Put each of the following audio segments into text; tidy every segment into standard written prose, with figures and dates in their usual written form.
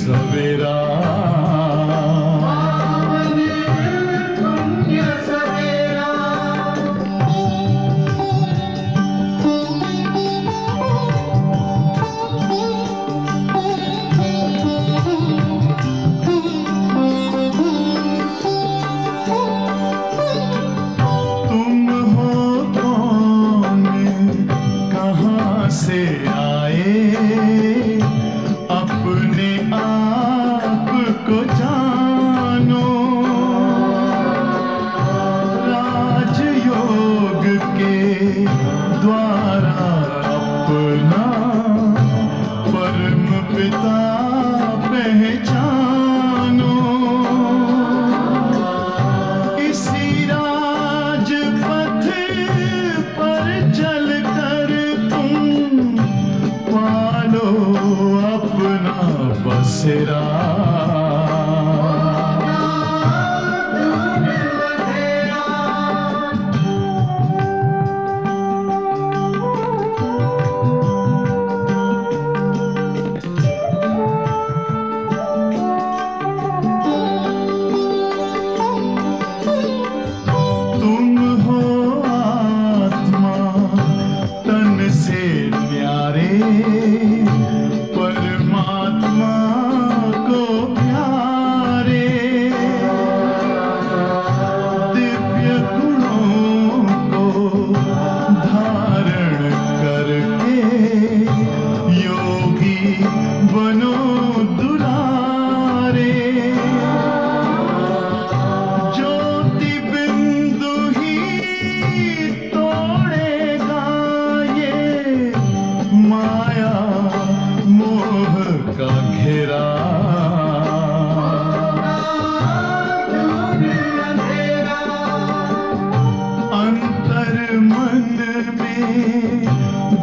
सवेरा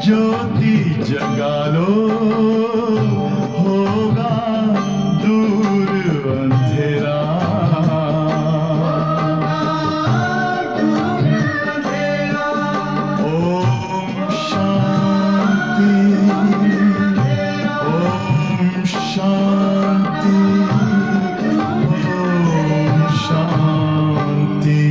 ज्योति जगा लो होगा दूर अंधेरा। Om Shanti Om Shanti Om Shanti.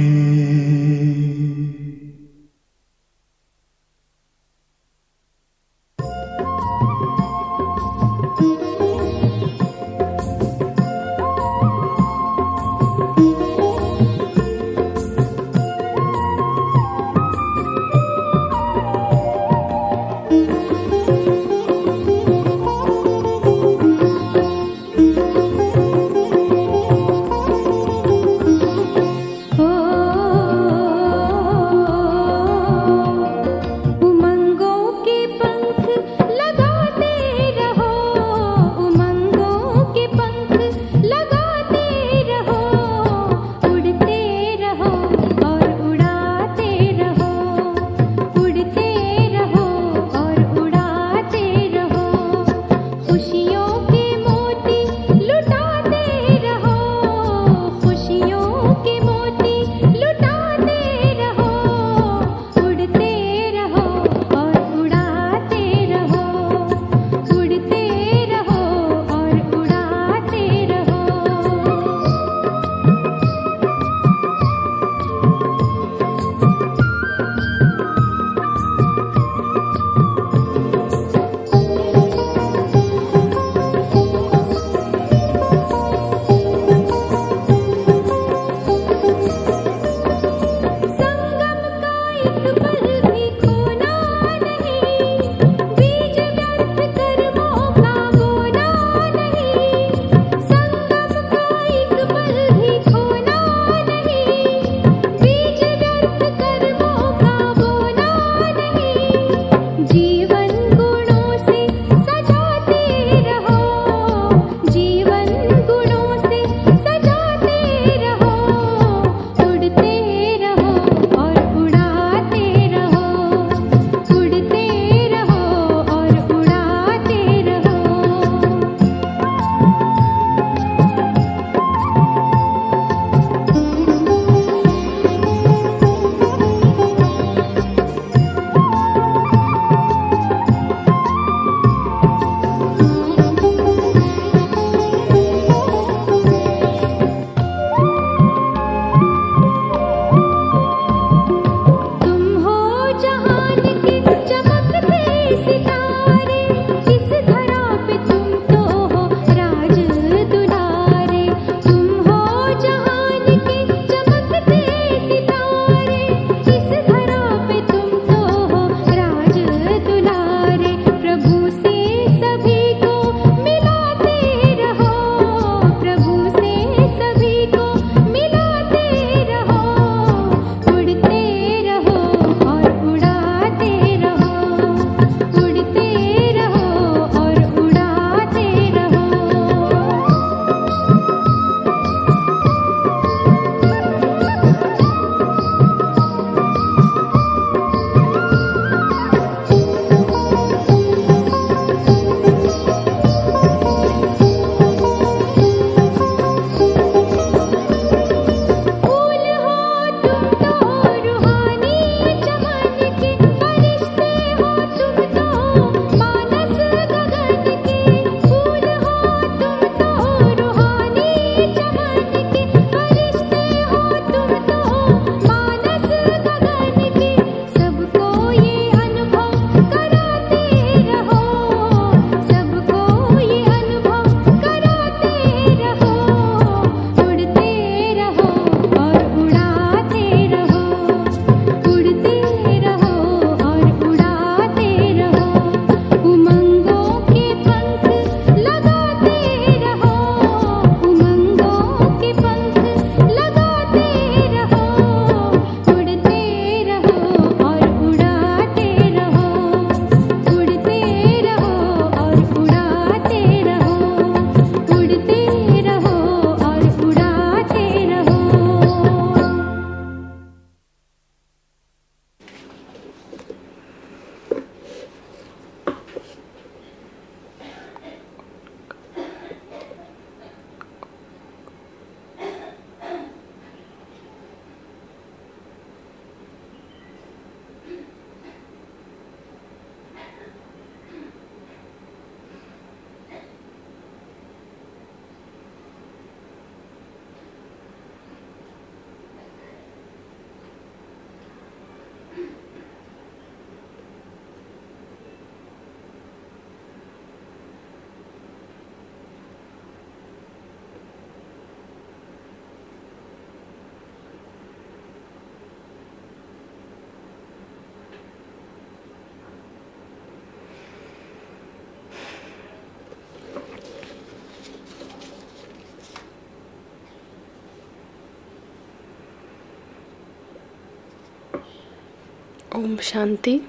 Om Shanti.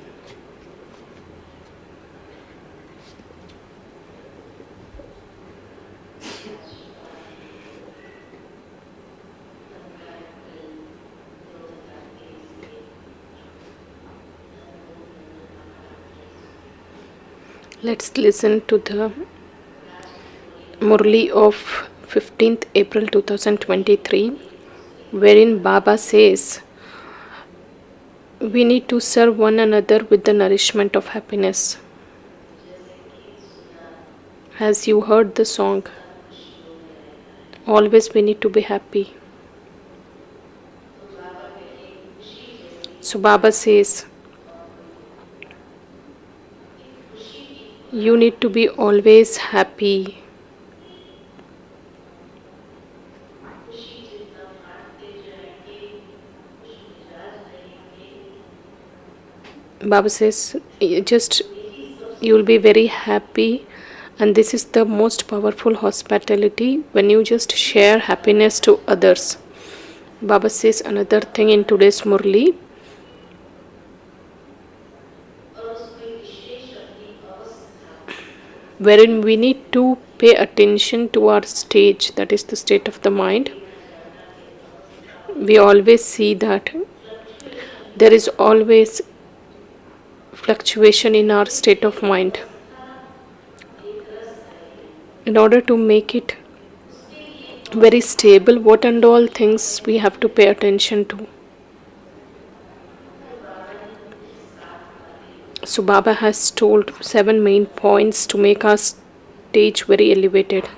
Let's listen to the Murli of 15th April 2023, wherein Baba says, we need to serve one another with the nourishment of happiness. As you heard the song, always we need to be happy. So Baba says, you need to be always happy. Baba says, you will be very happy, and this is the most powerful hospitality when you just share happiness to others. Baba says another thing in today's Murli, wherein we need to pay attention to our stage, that is the state of the mind. We always see that there is always fluctuation in our state of mind. In order to make it very stable, what and all things we have to pay attention to. So Baba has told 7 main points to make our stage very elevated.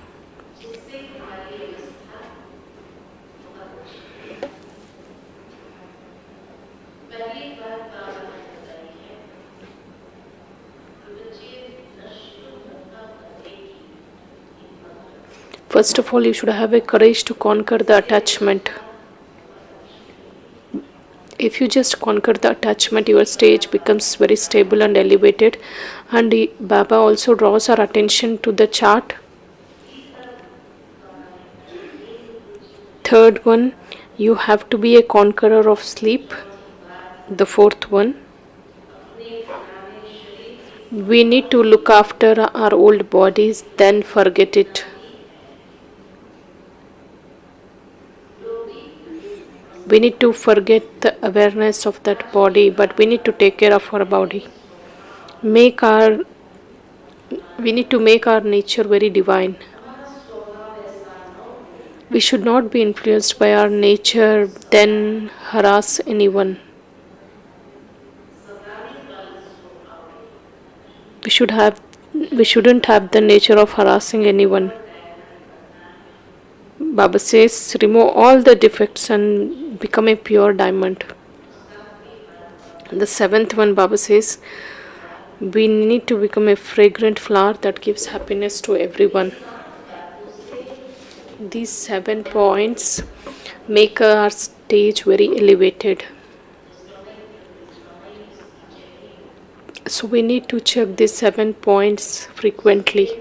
First of all, you should have a courage to conquer the attachment. If you just conquer the attachment, your stage becomes very stable and elevated. And Baba also draws our attention to the chart. Third one, you have to be a conqueror of sleep. The fourth one, we need to look after our old bodies, then forget it. We need to forget the awareness of that body, but we need to take care of our body. We need to make our nature very divine. We should not be influenced by our nature, then harass anyone. We shouldn't have the nature of harassing anyone. Baba says, remove all the defects and become a pure diamond. The 7th one, Baba says, we need to become a fragrant flower that gives happiness to everyone. These 7 points make our stage very elevated. So we need to check these 7 points frequently.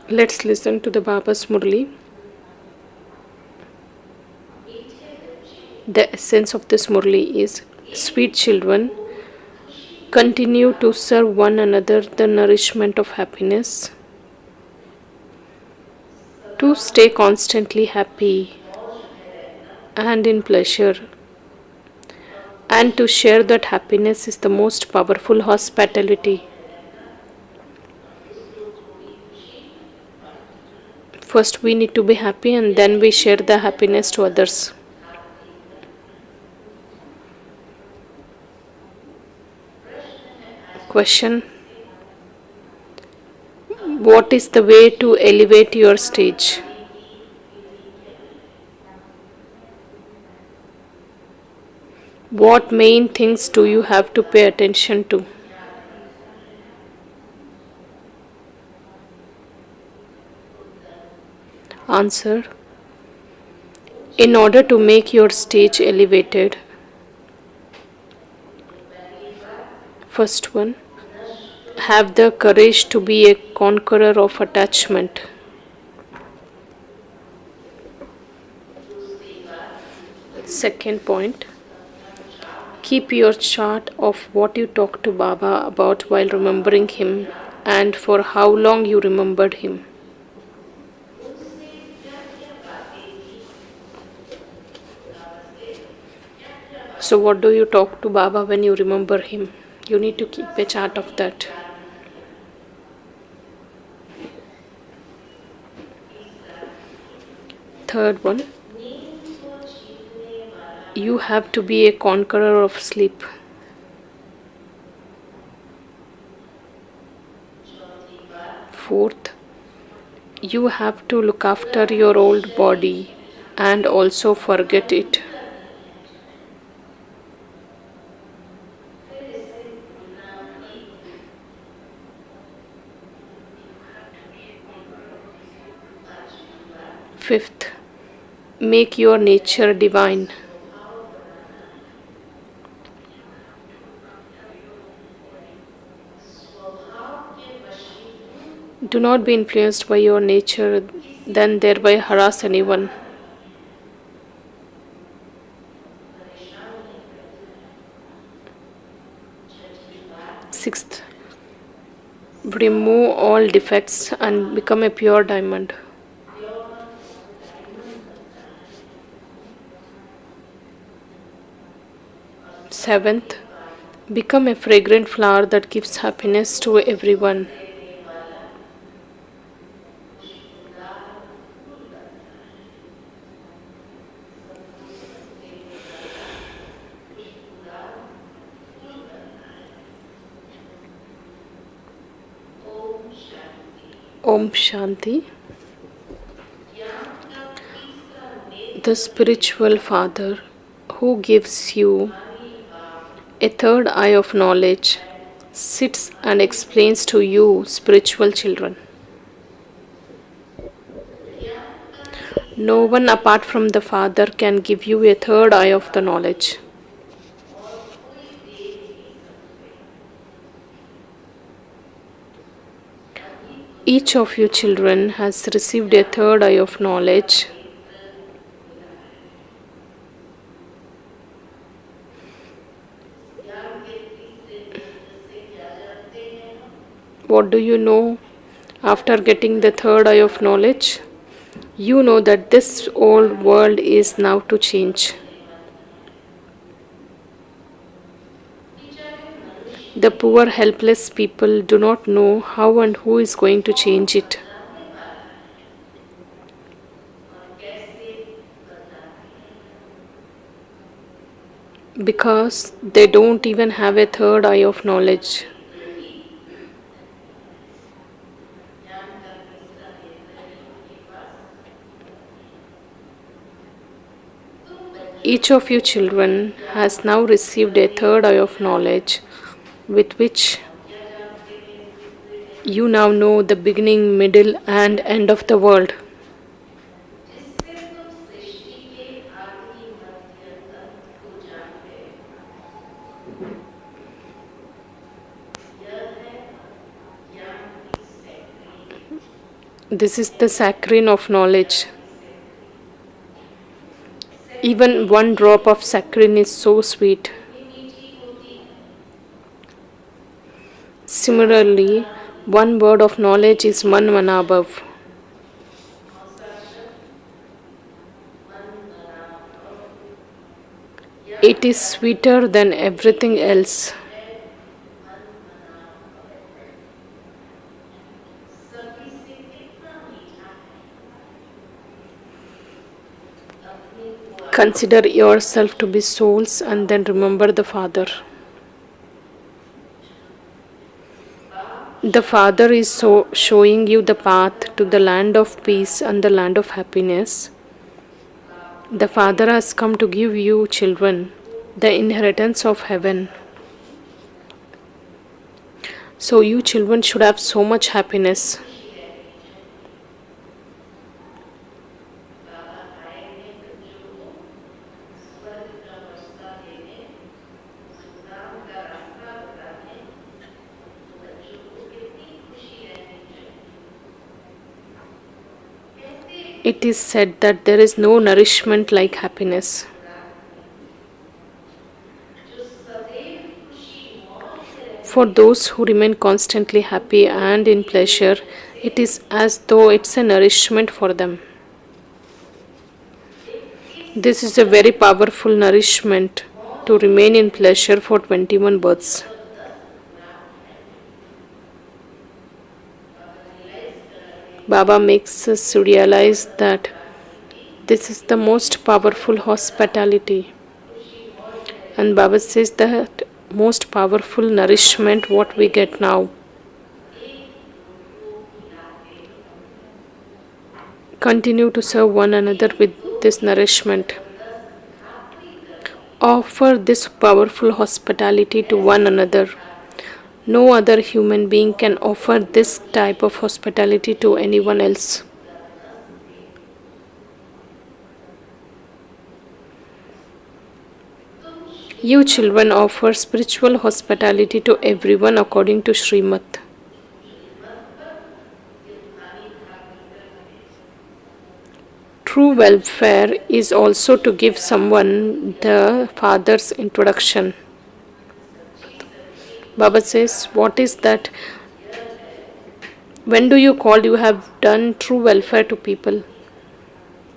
Let's listen to the Baba's Murli. The essence of this Murli is, sweet children, continue to serve one another the nourishment of happiness, to stay constantly happy and in pleasure, and to share that happiness is the most powerful hospitality. First we need to be happy and then we share the happiness to others. Question: what is the way to elevate your stage? What main things do you have to pay attention to? Answer: in order to make your stage elevated, first one, have the courage to be a conqueror of attachment. Second point, Keep your chart of what you talked to Baba about while remembering him and for how long you remembered him. So, what do you talk to Baba when you remember him? You need to keep a chart of that. Third one, you have to be a conqueror of sleep. Fourth, you have to look after your old body and also forget it. Fifth, make your nature divine. Do not be influenced by your nature, then thereby harass anyone. Sixth, remove all defects and become a pure diamond. Seventh, become a fragrant flower that gives happiness to everyone. Om Shanti. The spiritual father who gives you a third eye of knowledge sits and explains to you, spiritual children. No one apart from the Father can give you a third eye of the knowledge. Each of you children has received a third eye of knowledge. What do you know after getting the third eye of knowledge? You know that this old world is now to change. The poor, helpless people do not know how and who is going to change it. Because they don't even have a third eye of knowledge. Each of you children has now received a third eye of knowledge with which you now know the beginning, middle, and end of the world. This is the saccharine of knowledge. Even one drop of saccharine is so sweet. Similarly, one word of knowledge is man manabhav. It is sweeter than everything else. Consider yourself to be souls and then remember the Father. The Father is showing you the path to the land of peace and the land of happiness. The Father has come to give you, children, the inheritance of heaven. So you children should have so much happiness. It is said that there is no nourishment like happiness. For those who remain constantly happy and in pleasure, it is as though it's a nourishment for them. This is a very powerful nourishment to remain in pleasure for 21 births. Baba makes us realize that this is the most powerful hospitality. And Baba says that most powerful nourishment what we get now. Continue to serve one another with this nourishment. Offer this powerful hospitality to one another. No other human being can offer this type of hospitality to anyone else. You children offer spiritual hospitality to everyone according to Srimad. True welfare is also to give someone the Father's introduction. Baba says, what is that? When do you call you have done true welfare to people?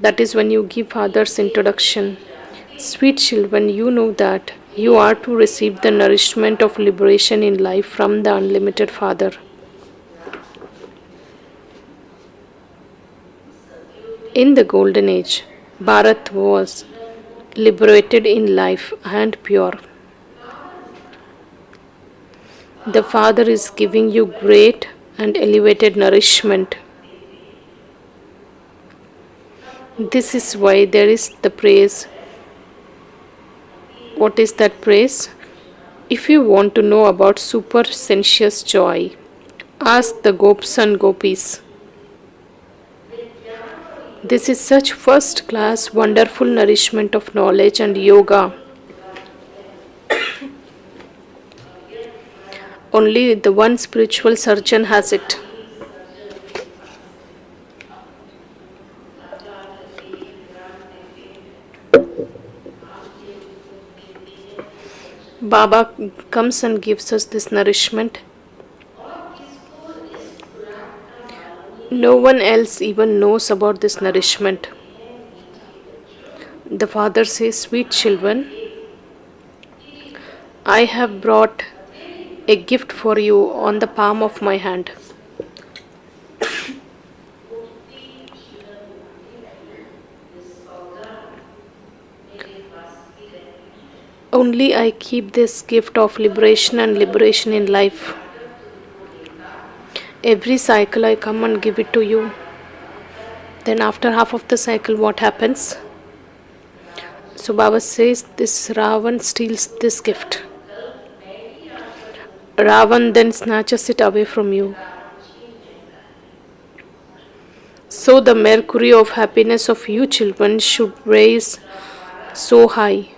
That is when you give Father's introduction. Sweet children, you know that you are to receive the nourishment of liberation in life from the unlimited Father. In the Golden Age, Bharat was liberated in life and pure. The Father is giving you great and elevated nourishment. This is why there is the praise. What is that praise? If you want to know about super sensuous joy, ask the Gops and Gopis. This is such first class, wonderful nourishment of knowledge and yoga. Only the one spiritual surgeon has it. Baba comes and gives us this nourishment. No one else even knows about this nourishment. The Father says, sweet children, I have brought a gift for you on the palm of my hand. Only I keep this gift of liberation and liberation in life. Every cycle I come and give it to you. Then after half of the cycle, what happens? So Baba says, this Ravan steals this gift. Ravan then snatches it away from you. So the mercury of happiness of you children should raise so high.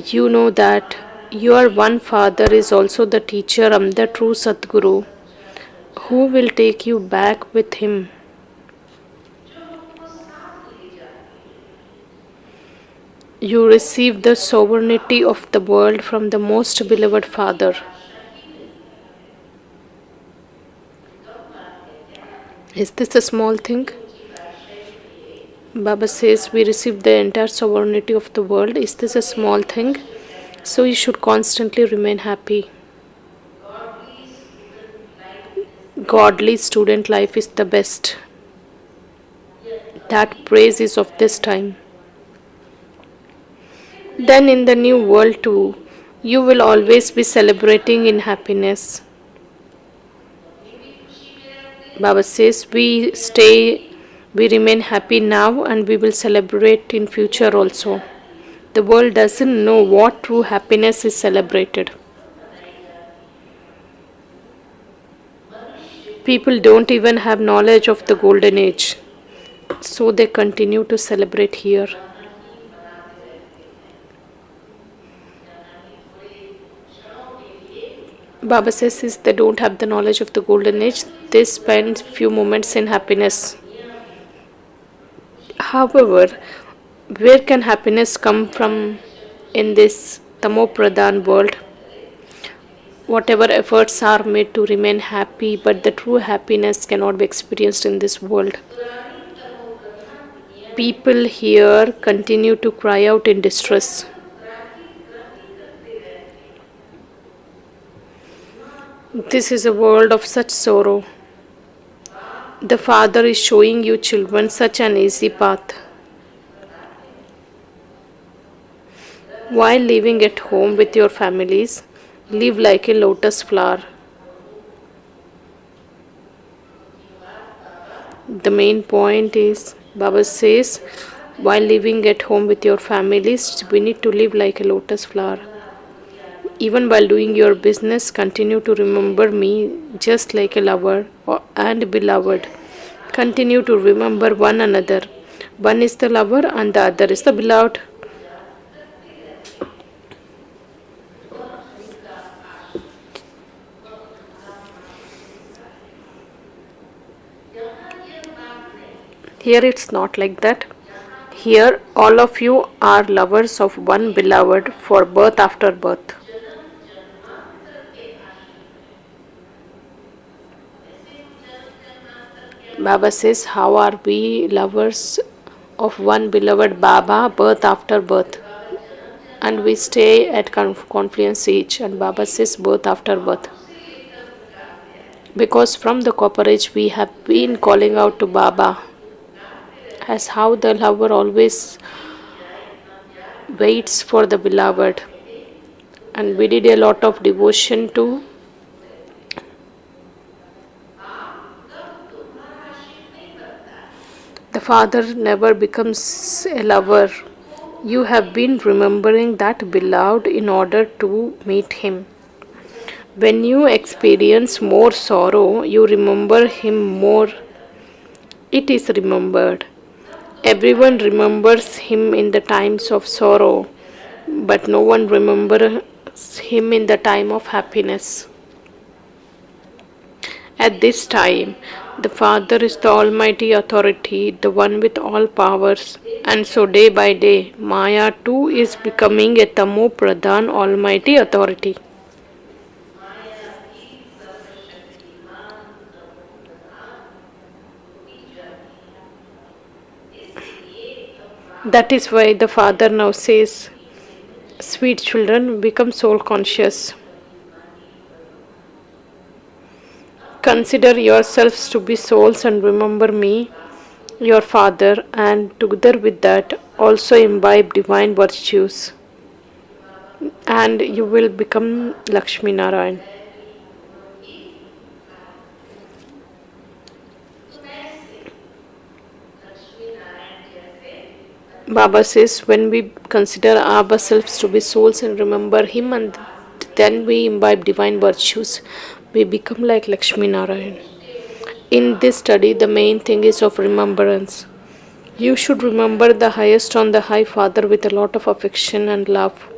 You know that your one Father is also the teacher and the true Sadguru, who will take you back with him. You receive the sovereignty of the world from the most beloved Father. Is this a small thing? Baba says we receive the entire sovereignty of the world. Is this a small thing? So you should constantly remain happy. Godly student life is the best. That praise is of this time. Then in the new world too, you will always be celebrating in happiness. Baba says we remain happy now and we will celebrate in future also. The world doesn't know what true happiness is celebrated. People don't even have knowledge of the Golden Age, so they continue to celebrate here. Baba says if they don't have the knowledge of the Golden Age, they spend few moments in happiness. However, Where can happiness come from in this Tamopradhan world? Whatever efforts are made to remain happy, but the true happiness cannot be experienced in this world. People here continue to cry out in distress. This is a world of such sorrow. The Father is showing you children such an easy path. While living at home with your families, live like a lotus flower. The main point is, Baba says, while living at home with your families, we need to live like a lotus flower. Even while doing your business, continue to remember me just like a lover and beloved. Continue to remember one another. One is the lover and the other is the beloved. Here it's not like that. Here all of you are lovers of one beloved for birth after birth. Baba says, how are we lovers of one beloved Baba birth after birth? And we stay at confluence each, and Baba says birth after birth. Because from the copper age we have been calling out to Baba, as how the lover always waits for the beloved. And we did a lot of devotion too. The Father never becomes a lover. You have been remembering that beloved in order to meet him. When you experience more sorrow, you remember him more. It is remembered. Everyone remembers him in the times of sorrow, but no one remembers him in the time of happiness. At this time, the Father is the Almighty Authority, the one with all powers, and so day by day, Maya too is becoming a Tamo Pradhan Almighty Authority. That is why the Father now says, sweet children, become soul conscious. Consider yourselves to be souls and remember me, your Father, and together with that also imbibe divine virtues. And you will become Lakshmi Narayan. Baba says, when we consider ourselves to be souls and remember him, and then we imbibe divine virtues, we become like Lakshmi Narayan. In this study, the main thing is of remembrance. You should remember the highest on the high Father with a lot of affection and love.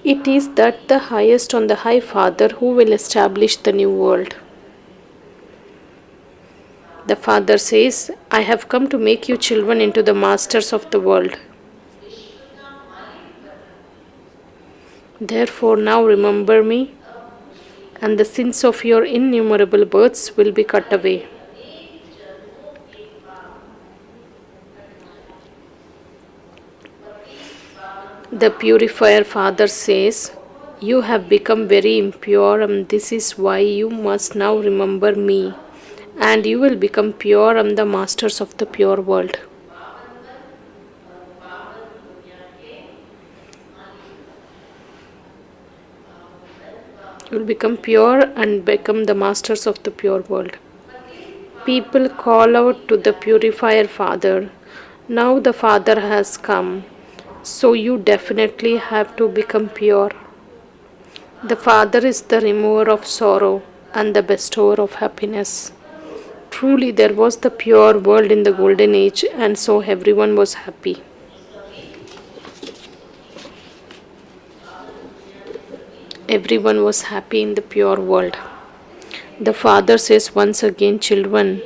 It is that the highest on the high Father who will establish the new world. The Father says, I have come to make you children into the masters of the world. Therefore, now remember me, and the sins of your innumerable births will be cut away. The Purifier Father says, you have become very impure, and this is why you must now remember me, and you will become pure and the masters of the pure world. You will become pure and become the masters of the pure world. People call out to the Purifier Father, now the Father has come, so you definitely have to become pure. The Father is the remover of sorrow and the bestower of happiness. Truly, there was the pure world in the golden age, and so everyone was happy. Everyone was happy in the pure world. The Father says once again, children,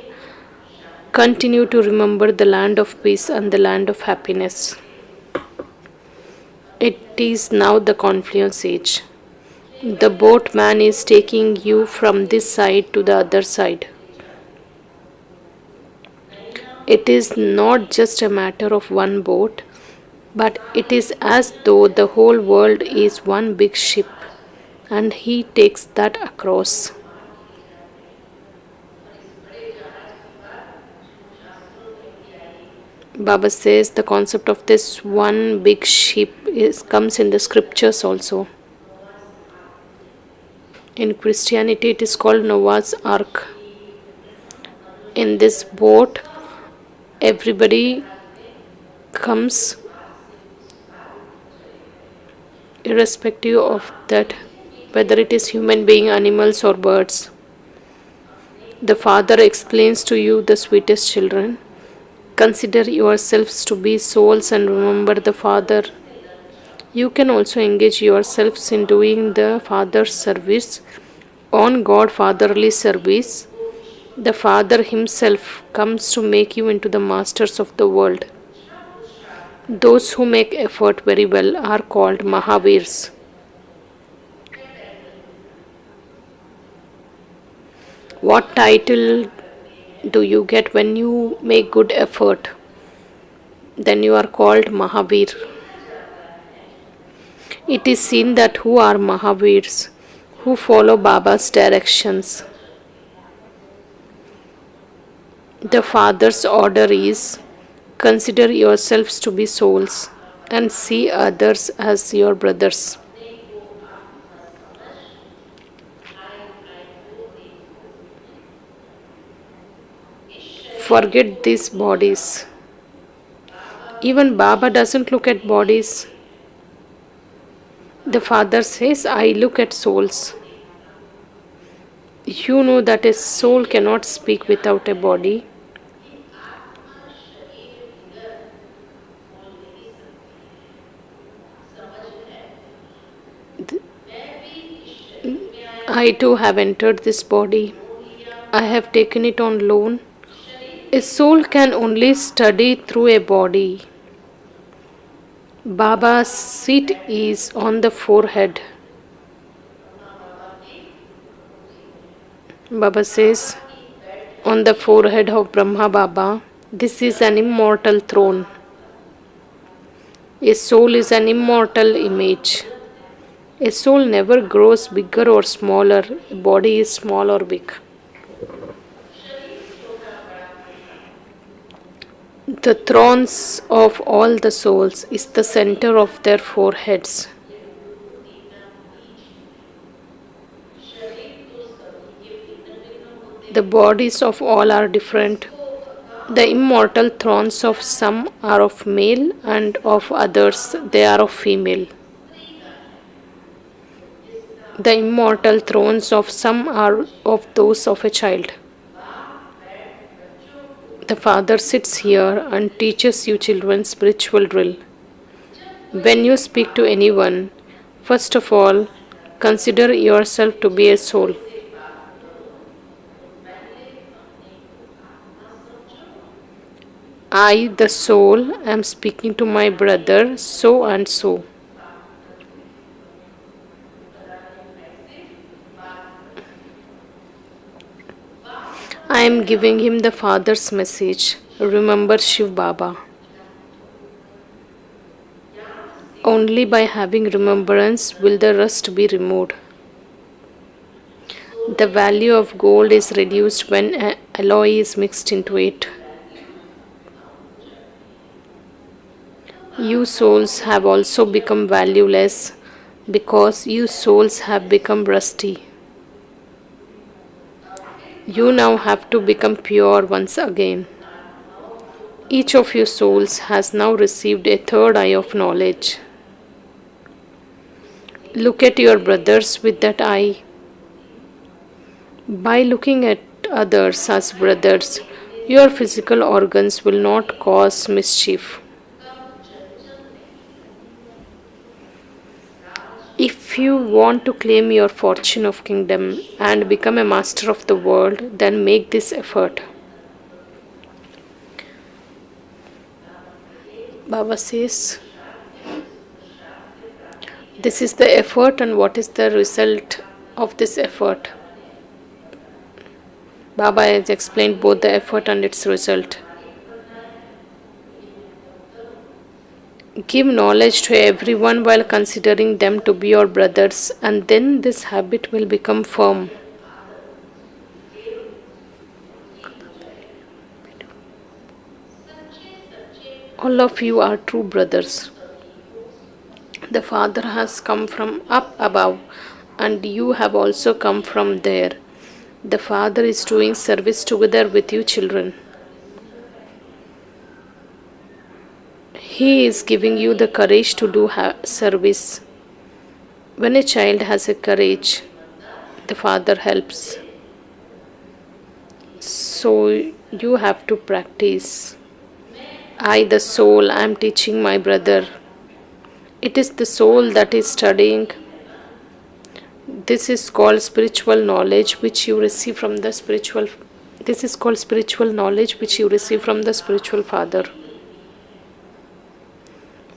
continue to remember the land of peace and the land of happiness. It is now the confluence age. The boatman is taking you from this side to the other side. It is not just a matter of one boat, but it is as though the whole world is one big ship, and he takes that across. Baba says the concept of this one big ship comes in the scriptures also. In Christianity, it is called Noah's Ark. In this boat, everybody comes irrespective of that, whether it is human being, animals, or birds. The Father explains to you, the sweetest children, consider yourselves to be souls and remember the Father. You can also engage yourselves in doing the Father's service. On God Fatherly service, the Father Himself comes to make you into the masters of the world. Those who make effort very well are called Mahavirs. What title do you get when you make good effort? Then you are called Mahavir. It is seen that who are Mahavirs, who follow Baba's directions. The Father's order is, consider yourselves to be souls and see others as your brothers. Forget these bodies. Even Baba doesn't look at bodies. The Father says, I look at souls. You know that a soul cannot speak without a body. I too have entered this body. I have taken it on loan. A soul can only study through a body. Baba's seat is on the forehead. Baba says, on the forehead of Brahma Baba, this is an immortal throne. A soul is an immortal image. A soul never grows bigger or smaller. A body is small or big. The thrones of all the souls is the center of their foreheads. The bodies of all are different. The immortal thrones of some are of male and of others they are of female. The immortal thrones of some are of those of a child. The Father sits here and teaches you children spiritual drill. When you speak to anyone, first of all, consider yourself to be a soul. I, the soul, am speaking to my brother so and so. I am giving him the Father's message. Remember Shiv Baba. Only by having remembrance will the rust be removed. The value of gold is reduced when an alloy is mixed into it. You souls have also become valueless because you souls have become rusty. You now have to become pure once again. Each of you souls has now received a third eye of knowledge. Look at your brothers with that eye. By looking at others as brothers, your physical organs will not cause mischief. If you want to claim your fortune of kingdom and become a master of the world, then make this effort. Baba says, This is the effort, and what is the result of this effort? Baba has explained both the effort and its result. Give knowledge to everyone while considering them to be your brothers, and then this habit will become firm. All of you are true brothers. The Father has come from up above, and you have also come from there. The Father is doing service together with you, children. He is giving you the courage to do service. When a child has a courage, the Father helps. So you have to practice. I, the soul, I am teaching my brother. It is the soul that is studying. This is called spiritual knowledge which you receive from the spiritual. This is called spiritual knowledge which you receive from the spiritual Father.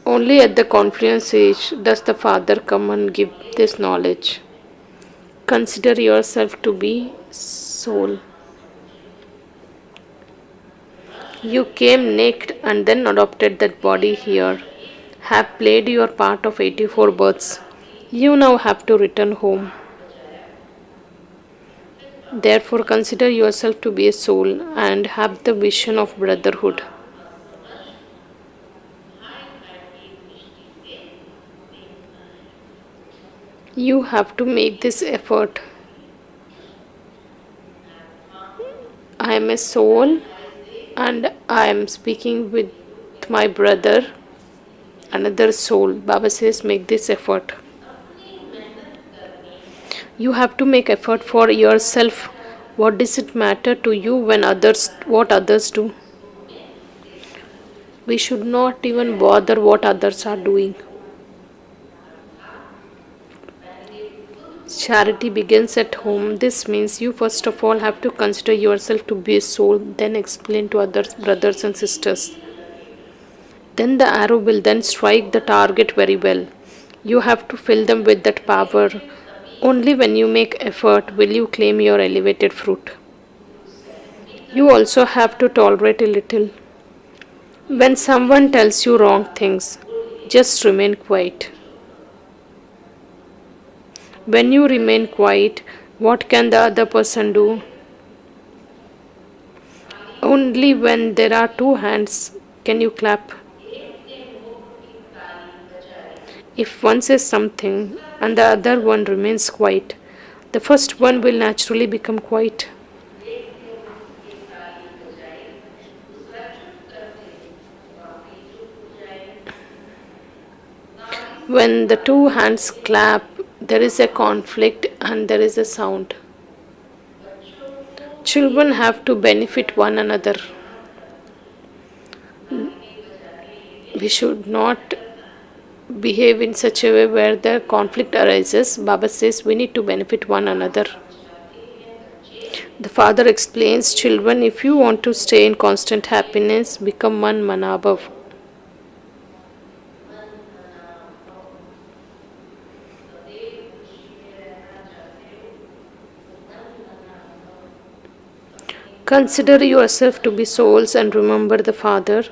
Only at the confluence age does the Father come and give this knowledge. Consider yourself to be soul. You came naked and then adopted that body here. Have played your part of 84 births. You now have to return home. Therefore, consider yourself to be a soul and have the vision of brotherhood. You have to make this effort. I am a soul and I am speaking with my brother, another soul. Baba says, make this effort. You have to make effort for yourself. What does it matter to you when what others do? We should not even bother what others are doing. Charity begins at home. This means you first of all have to consider yourself to be a soul, then explain to others, brothers and sisters. Then the arrow will then strike the target very well. You have to fill them with that power. Only when you make effort will you claim your elevated fruit. You also have to tolerate a little. When someone tells you wrong things, just remain quiet. When you remain quiet, what can the other person do? Only when there are two hands can you clap. If one says something and the other one remains quiet, the first one will naturally become quiet. When the two hands clap, there is a conflict and there is a sound. Children have to benefit one another. We should not behave in such a way where the conflict arises. Baba says we need to benefit one another. The Father explains, children, if you want to stay in constant happiness, become one manabhav. Consider yourself to be souls and remember the Father.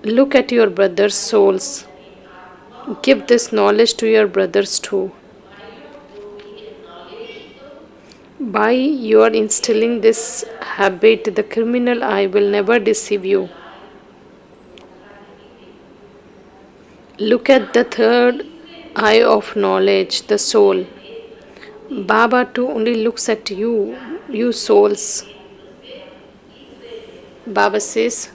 Look at your brothers' souls. Give this knowledge to your brothers too. By your instilling this habit, the criminal eye will never deceive you. Look at the third eye of knowledge, the soul. Baba too only looks at you, you souls. Baba says,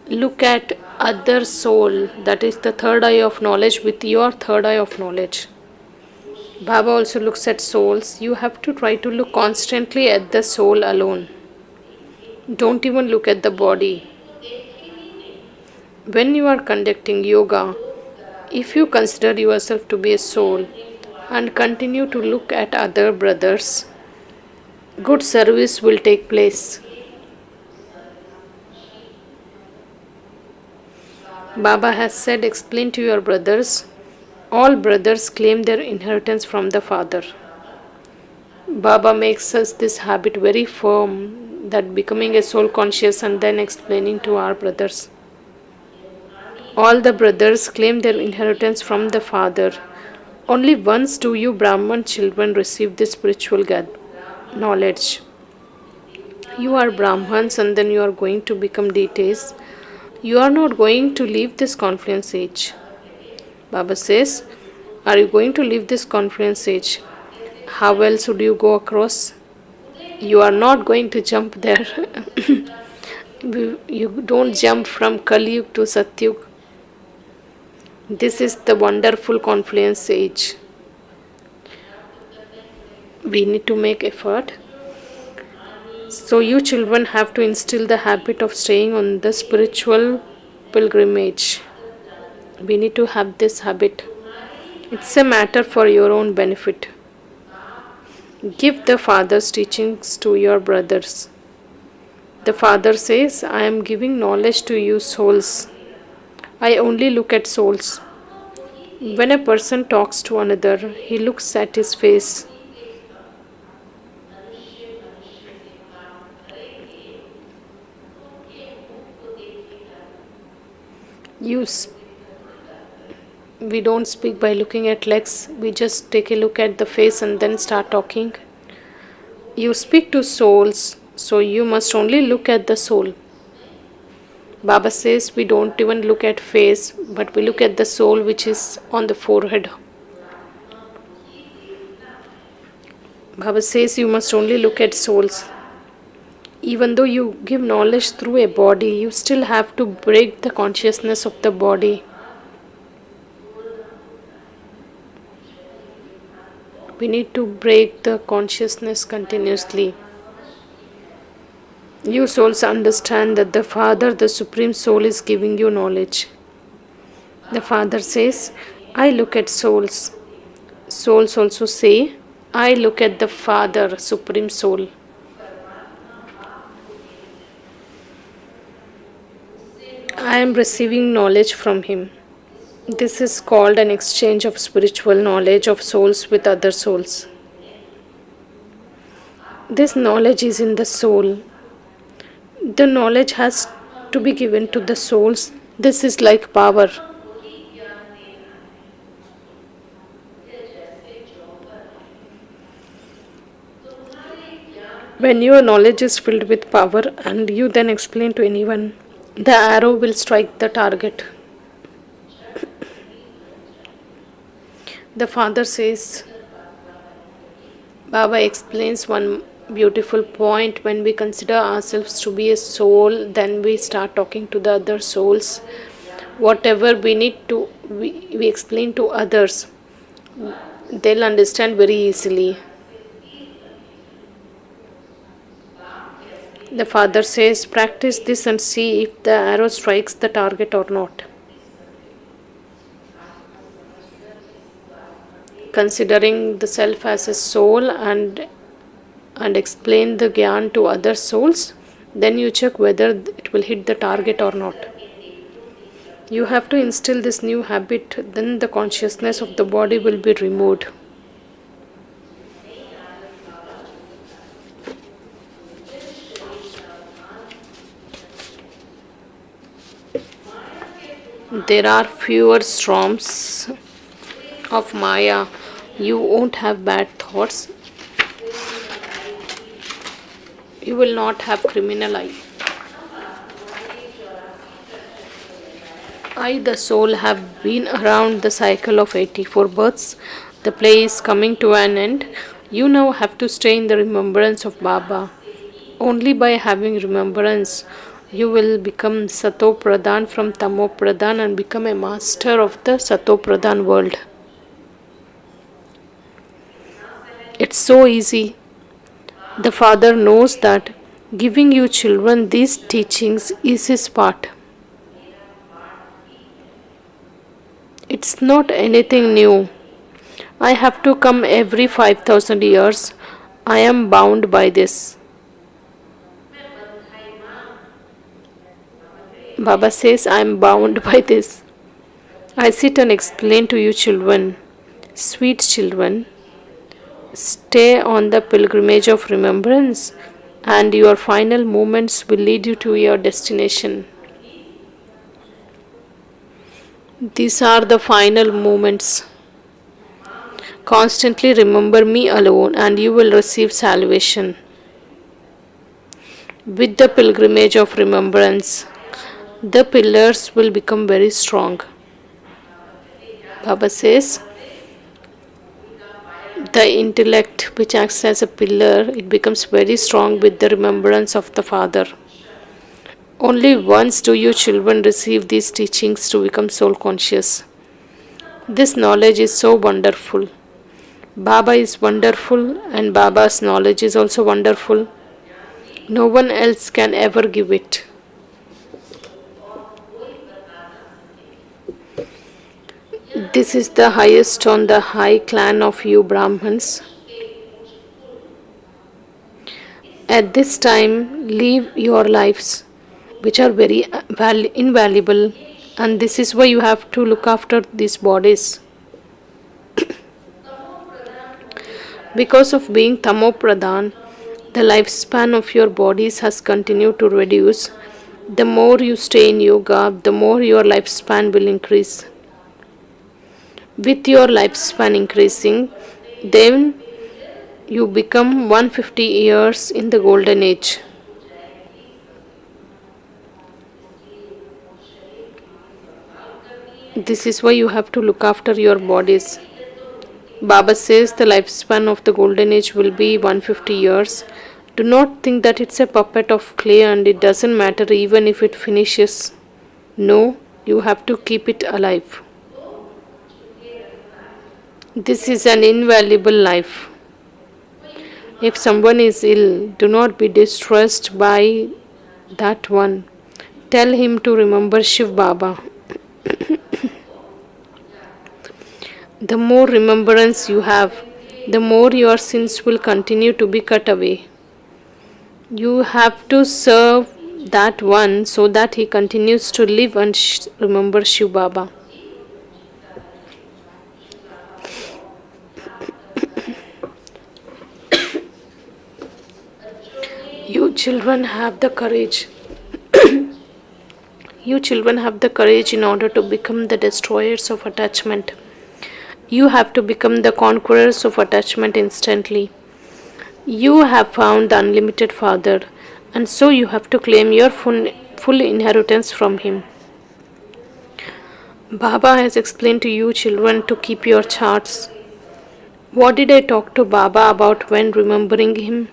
look at other soul, that is the third eye of knowledge, with your third eye of knowledge. Baba also looks at souls. You have to try to look constantly at the soul alone. Don't even look at the body. When you are conducting yoga, if you consider yourself to be a soul and continue to look at other brothers, good service will take place. Baba has said, explain to your brothers All brothers claim their inheritance from the father. Baba makes us this habit very firm, that becoming a soul conscious and then explaining to our brothers. All the brothers claim their inheritance from the father. Only once do you Brahman children receive this spiritual knowledge. You are Brahmans and then you are going to become deities. You are not going to leave this confluence age. Baba says, are you going to leave this confluence age? How else would you go across? You are not going to jump there. You don't jump from Kali Yuga to Satyug. This is the wonderful confluence age. We need to make effort. So you children have to instill the habit of staying on the spiritual pilgrimage. We need to have this habit. It's a matter for your own benefit. Give the Father's teachings to your brothers. The Father says, I am giving knowledge to you souls. I only look at souls. When a person talks to another, he looks at his face. We don't speak by looking at legs. We just take a look at the face and then start talking. You speak to souls, so you must only look at the soul. Baba says we don't even look at face, but we look at the soul which is on the forehead. Baba says you must only look at souls. Even though you give knowledge through a body, you still have to break the consciousness of the body. We need to break the consciousness continuously. You souls understand that the Father, the Supreme Soul, is giving you knowledge. The Father says, I look at souls. Souls also say, I look at the Father, Supreme Soul. I am receiving knowledge from Him. This is called an exchange of spiritual knowledge of souls with other souls. This knowledge is in the soul. The knowledge has to be given to the souls. This is like power. When your knowledge is filled with power and you then explain to anyone, the arrow will strike the target. The Father says, Baba explains one beautiful point. When we consider ourselves to be a soul, then we start talking to the other souls. Whatever we need to, we explain to others. They'll understand very easily. The Father says, practice this and see if the arrow strikes the target or not. Considering the self as a soul and explain the gyan to other souls, then you check whether it will hit the target or not. You have to instill this new habit, then the consciousness of the body will be removed. There are fewer storms of Maya. You won't have bad thoughts. You will not have criminal eye. I, the soul, have been around the cycle of 84 births. The play is coming to an end. You now have to stay in the remembrance of Baba. Only by having remembrance, you will become Sato Pradhan from Tamo Pradhan and become a master of the Sato Pradhan world. It's so easy. The Father knows that giving you children these teachings is His part. It's not anything new. I have to come every 5,000 years. I am bound by this. Baba says I am bound by this. I sit and explain to you children, sweet children, stay on the pilgrimage of remembrance and your final moments will lead you to your destination. These are the final moments. Constantly remember me alone and you will receive salvation. With the pilgrimage of remembrance, the pillars will become very strong. Baba says, the intellect which acts as a pillar, it becomes very strong with the remembrance of the Father. Only once do you children receive these teachings to become soul conscious. This knowledge is so wonderful. Baba is wonderful and Baba's knowledge is also wonderful. No one else can ever give it. This is the highest on the high clan of you Brahmins. At this time, live your lives, which are very invaluable, and this is why you have to look after these bodies. Because of being Tamo Pradhan, the lifespan of your bodies has continued to reduce. The more you stay in yoga, the more your lifespan will increase. With your lifespan increasing, then you become 150 years in the golden age. This is why you have to look after your bodies. Baba says the lifespan of the golden age will be 150 years. Do not think that it's a puppet of clay and it doesn't matter even if it finishes. No, you have to keep it alive. This is an invaluable life. If someone is ill, do not be distressed by that one. Tell him to remember Shiv Baba. The more remembrance you have, the more your sins will continue to be cut away. You have to serve that one so that he continues to live and remember Shiv Baba. You children have the courage. You children have the courage in order to become the destroyers of attachment. You have to become the conquerors of attachment instantly. You have found the unlimited Father, and so you have to claim your full inheritance from Him. Baba has explained to you children to keep your charts. What did I talk to Baba about when remembering Him?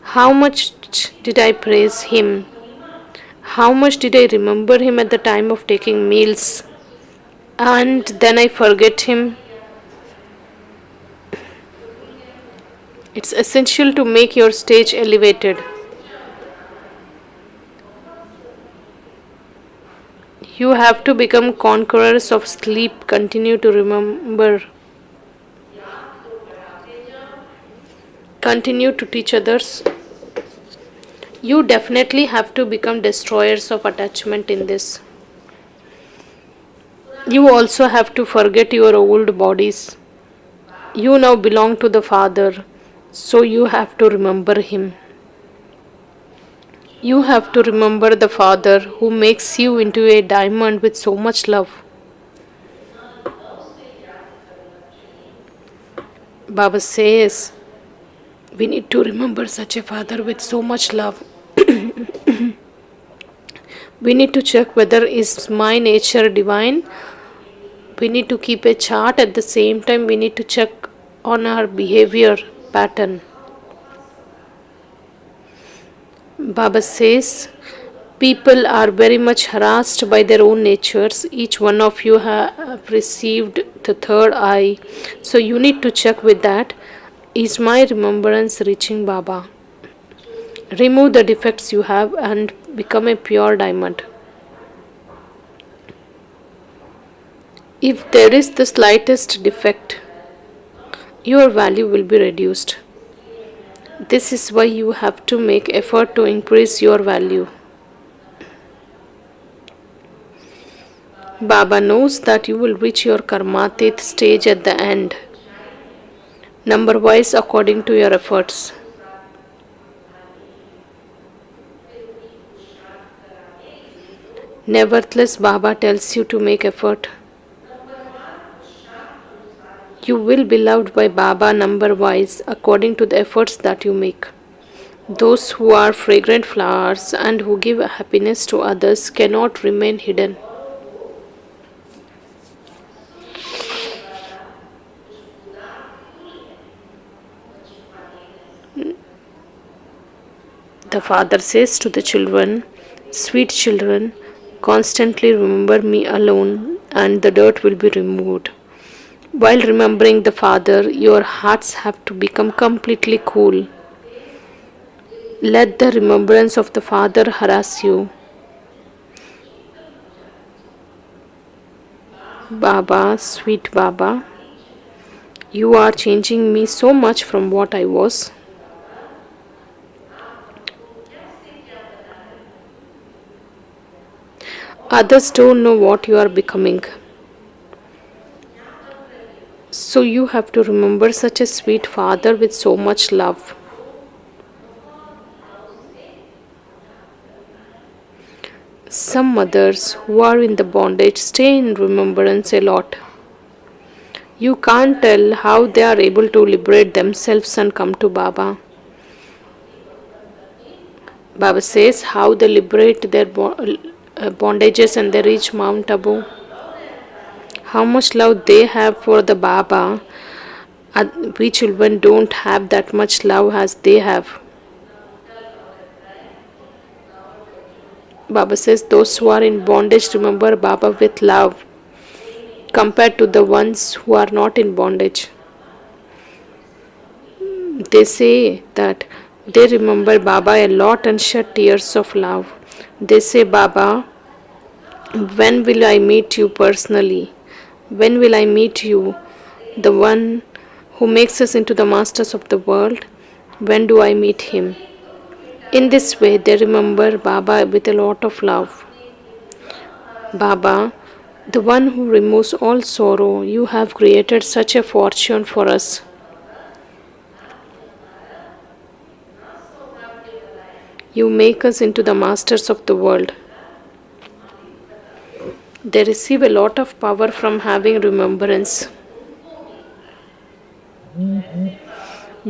How much did I praise Him? How much did I remember Him at the time of taking meals? And then I forget Him? It's essential to make your stage elevated. You have to become conquerors of sleep. Continue to remember. Continue to teach others. You definitely have to become destroyers of attachment in this. You also have to forget your old bodies. You now belong to the Father, so you have to remember Him. You have to remember the Father who makes you into a diamond with so much love. Baba says, we need to remember such a Father with so much love. We need to check whether is my nature divine. We need to keep a chart. At the same time, we need to check on our behavior pattern. Baba says, people are very much harassed by their own natures. Each one of you have received the third eye. So you need to check with that. Is my remembrance reaching Baba? Remove the defects you have and become a pure diamond. If there is the slightest defect, your value will be reduced. This is why you have to make effort to increase your value. Baba knows that you will reach your karmatit stage at the end, number wise according to your efforts. Nevertheless, Baba tells you to make effort. You will be loved by Baba number wise according to the efforts that you make. Those who are fragrant flowers and who give happiness to others cannot remain hidden. The father says to the children, "Sweet children, constantly remember me alone, and the dirt will be removed." While remembering the Father, your hearts have to become completely cool. Let the remembrance of the Father harass you. Baba, sweet Baba, you are changing me so much from what I was. Others don't know what you are becoming. So you have to remember such a sweet Father with so much love. Some mothers who are in the bondage stay in remembrance a lot. You can't tell how they are able to liberate themselves and come to Baba. Baba says how they liberate their bondages and they reach Mount Abu. How much love they have for the Baba. We children don't have that much love as they have. Baba says those who are in bondage remember Baba with love compared to the ones who are not in bondage. They say that they remember Baba a lot and shed tears of love. They say, "Baba, when will I meet you personally? When will I meet you, the one who makes us into the masters of the world? When do I meet him?" In this way, they remember Baba with a lot of love. "Baba, the one who removes all sorrow, you have created such a fortune for us. You make us into the masters of the world." They receive a lot of power from having remembrance.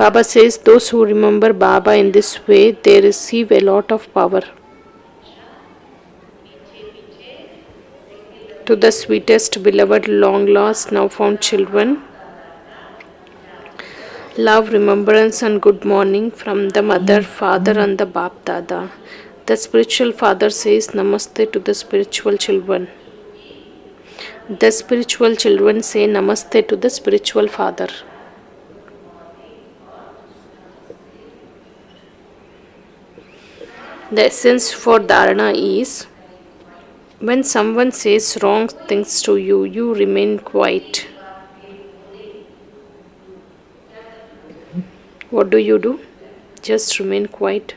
Baba says those who remember Baba in this way, they receive a lot of power. To the sweetest, beloved, long lost, now found children, love, remembrance, and good morning from the Mother, Father, and the Bap Dada. The spiritual father says Namaste to the spiritual children. The spiritual children say Namaste to the spiritual father. The essence for dharana is when someone says wrong things to you, you remain quiet. What do? Just remain quiet.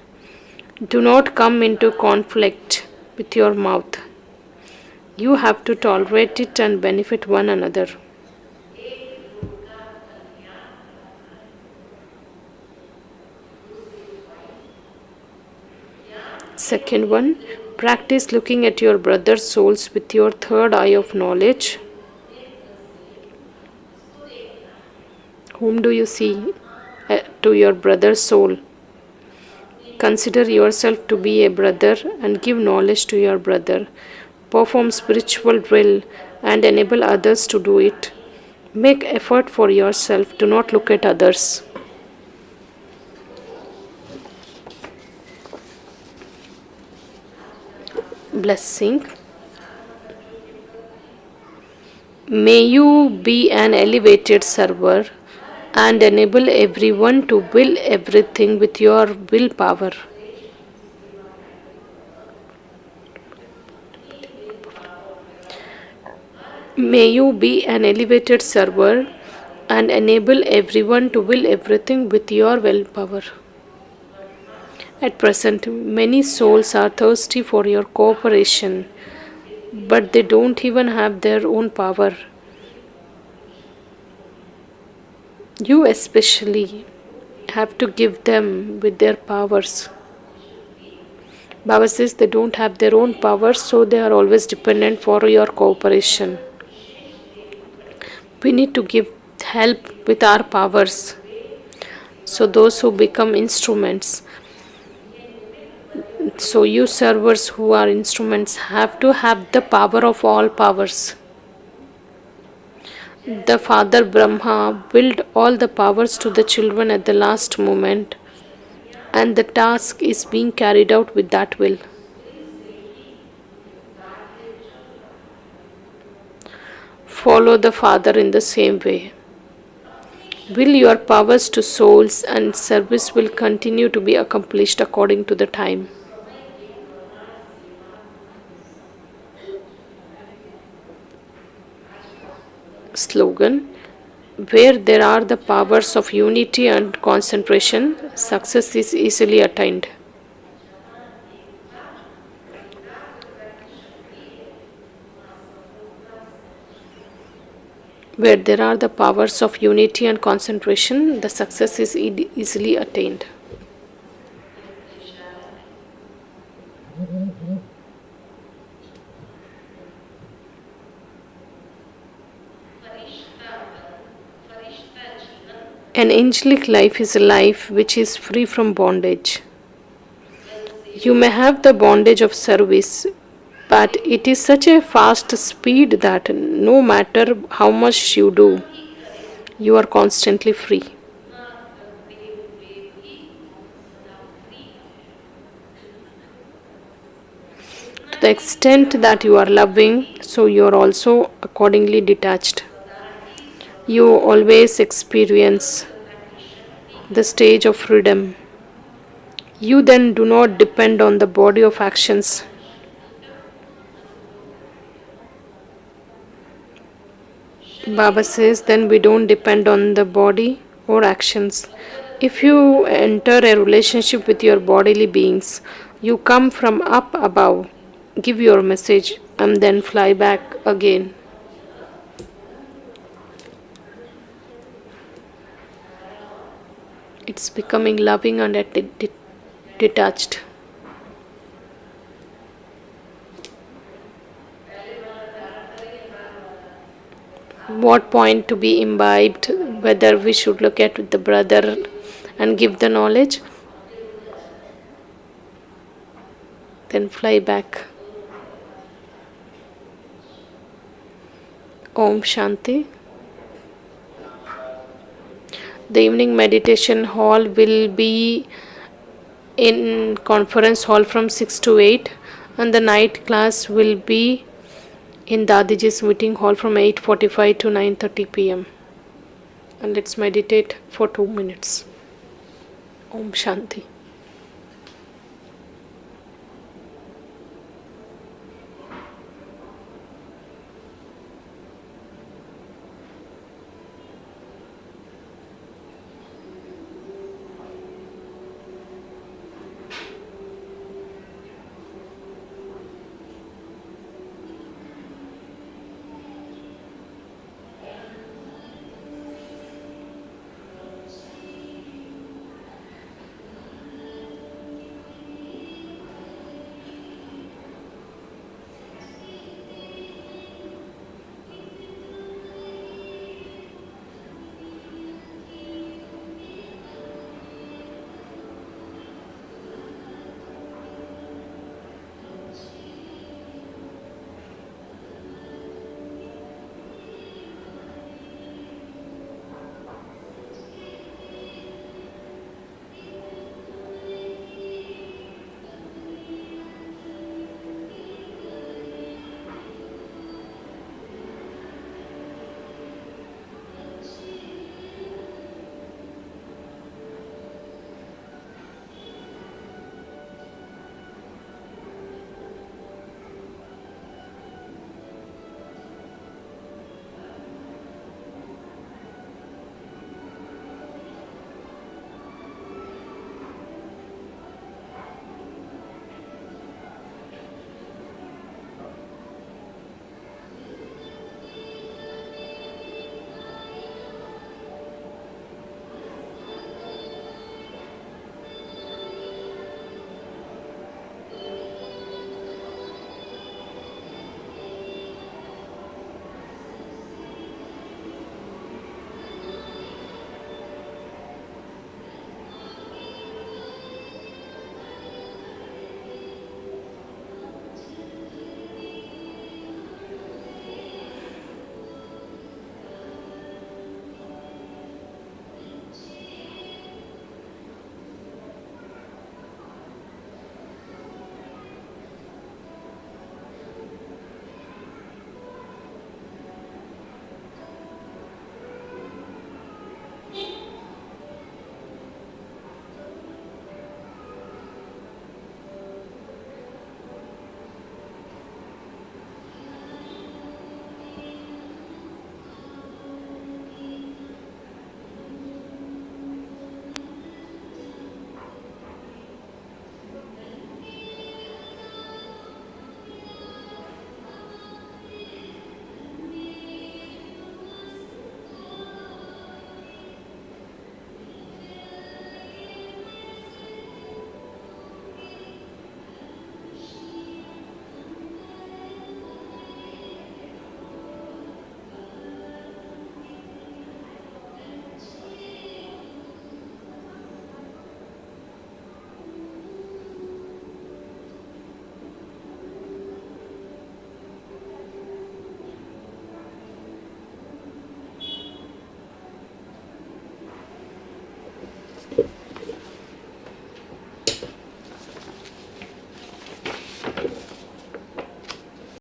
Do not come into conflict with your mouth. You have to tolerate it and benefit one another. Second one, practice looking at your brother's souls with your third eye of knowledge. Whom do you see? To your brother's soul. Consider yourself to be a brother and give knowledge to your brother. Perform spiritual drill and enable others to do it. Make effort for yourself. Do not look at others. Blessing. May you be an elevated server and enable everyone to will everything with your willpower. May you be an elevated server and enable everyone to will everything with your willpower. At present, many souls are thirsty for your cooperation. but they don't even have their own power. You especially have to give them with their powers. Baba says they don't have their own powers, so they are always dependent for your cooperation. We need to give help with our powers. So those who become instruments, so you servers who are instruments have to have the power of all powers. The Father Brahma willed all the powers to the children at the last moment, and the task is being carried out with that will. Follow the Father in the same way. Will your powers to souls and service will continue to be accomplished according to the time. Slogan: where there are the powers of unity and concentration, success is easily attained. Where there are the powers of unity and concentration, the success is easily attained. An angelic life is a life which is free from bondage. You may have the bondage of service, but it is such a fast speed that no matter how much you do, you are constantly free. To the extent that you are loving, so you are also accordingly detached. You always experience the stage of freedom. You then do not depend on the body of actions. Baba says, then we don't depend on the body or actions. If you enter a relationship with your bodily beings, you come from up above, give your message, and then fly back again. It's becoming loving and detached. What point to be imbibed, whether we should look at the brother and give the knowledge, then fly back. Om Shanti. The evening meditation hall will be in conference hall from 6 to 8, and the night class will be in Dadiji's meeting hall from 8:45 to 9:30 p.m. And let's meditate for 2 minutes. Om Shanti.